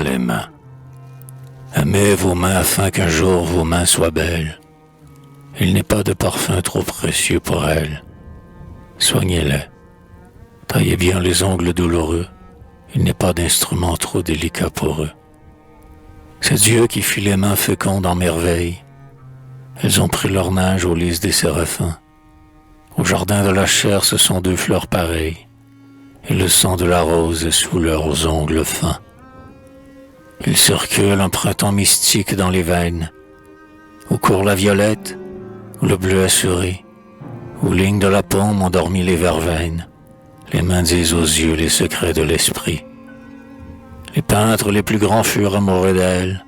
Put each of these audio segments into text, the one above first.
les mains. Aimez vos mains afin qu'un jour vos mains soient belles. Il n'est pas de parfum trop précieux pour elles. Soignez-les. Taillez bien les ongles douloureux. Il n'est pas d'instrument trop délicat pour eux. C'est Dieu qui fit les mains fécondes en merveilles. Elles ont pris leur nage au lys des séraphins. Au jardin de la chair, ce sont deux fleurs pareilles, et le sang de la rose est sous leurs ongles fins. Il circule un printemps mystique dans les veines, où court la violette, où le bleu assuré, où ligne de la paume ont dormi les verveines. Les mains disent aux yeux les secrets de l'esprit. Les peintres les plus grands furent amoureux d'elles.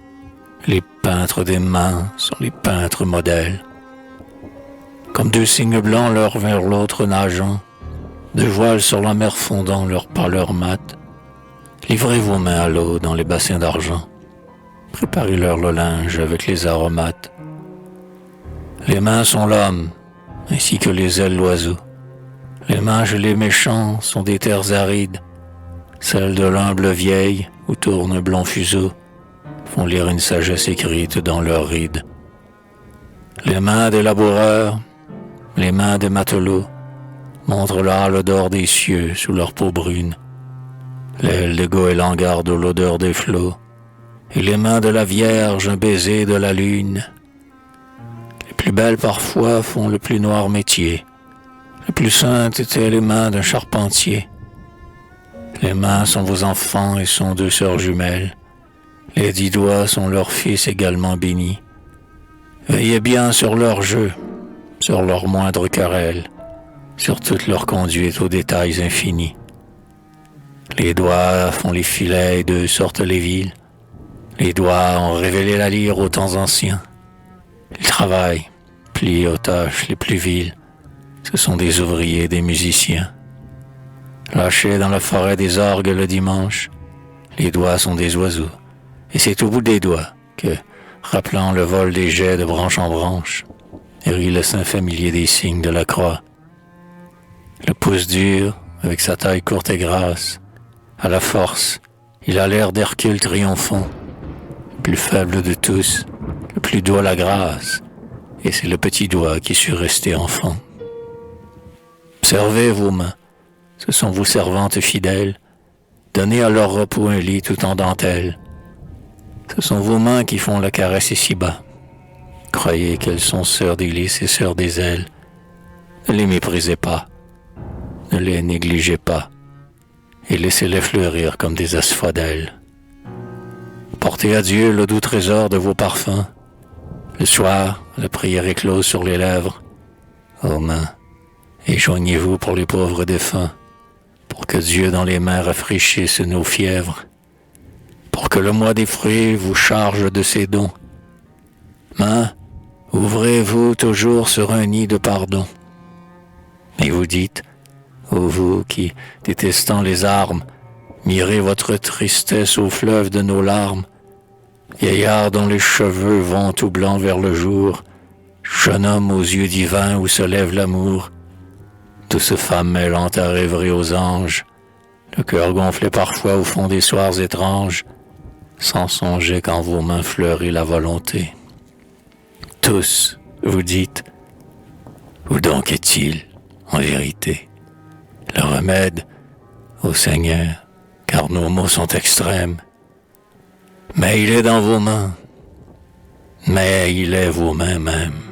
Les peintres des mains sont les peintres modèles. Comme deux cygnes blancs l'un vers l'autre nageant, deux voiles sur la mer fondant leur pâleur mate, livrez vos mains à l'eau dans les bassins d'argent. Préparez-leur le linge avec les aromates. Les mains sont l'homme, ainsi que les ailes l'oiseau. Les mains chez les méchants sont des terres arides. Celles de l'humble vieille, où tourne un blond fuseau, font lire une sagesse écrite dans leurs rides. Les mains des laboureurs, les mains des matelots, montrent l'âle d'or des cieux sous leur peau brune. L'aile des goélands garde l'odeur des flots, et les mains de la Vierge un baiser de la lune. Les plus belles parfois font le plus noir métier. Les plus saintes étaient les mains d'un charpentier. Les mains sont vos enfants et sont deux sœurs jumelles. Les 10 doigts sont leurs fils également bénis. Veillez bien sur leur jeu, sur leur moindre querelle, sur toute leur conduite aux détails infinis. Les doigts font les filets et d'eux sortent les villes. Les doigts ont révélé la lyre aux temps anciens. Ils travaillent, plient aux tâches les plus viles. Ce sont des ouvriers, des musiciens. Lâchés dans la forêt des orgues le dimanche, les doigts sont des oiseaux. Et c'est au bout des doigts que, rappelant le vol des jets de branche en branche, rit le sein familier des signes de la croix. Le pouce dur, avec sa taille courte et grasse, à la force, il a l'air d'Hercule triomphant. Le plus faible de tous, le plus doux à la grâce, et c'est le petit doigt qui sut rester enfant. Observez vos mains, ce sont vos servantes fidèles, donnez à leur repos un lit tout en dentelle. Ce sont vos mains qui font la caresse ici-bas. Croyez qu'elles sont sœurs des lys et sœurs des ailes. Ne les méprisez pas, ne les négligez pas, et laissez-les fleurir comme des asphodèles. Portez à Dieu le doux trésor de vos parfums. Le soir, la prière éclose sur les lèvres. Ô mains, et joignez-vous pour les pauvres défunts, pour que Dieu dans les mains rafraîchisse nos fièvres, pour que le mois des fruits vous charge de ses dons. Mains, ouvrez-vous toujours sur un nid de pardon. Et vous dites, ô vous qui, détestant les armes, mirez votre tristesse au fleuve de nos larmes, vieillard dont les cheveux vont tout blancs vers le jour, jeune homme aux yeux divins où se lève l'amour, douce femme mêlant ta rêverie aux anges, le cœur gonflé parfois au fond des soirs étranges, sans songer qu'en vos mains fleurit la volonté. Tous, vous dites, où donc est-il, en vérité, le remède au Seigneur, car nos maux sont extrêmes. Mais il est dans vos mains, mais il est vos mains même.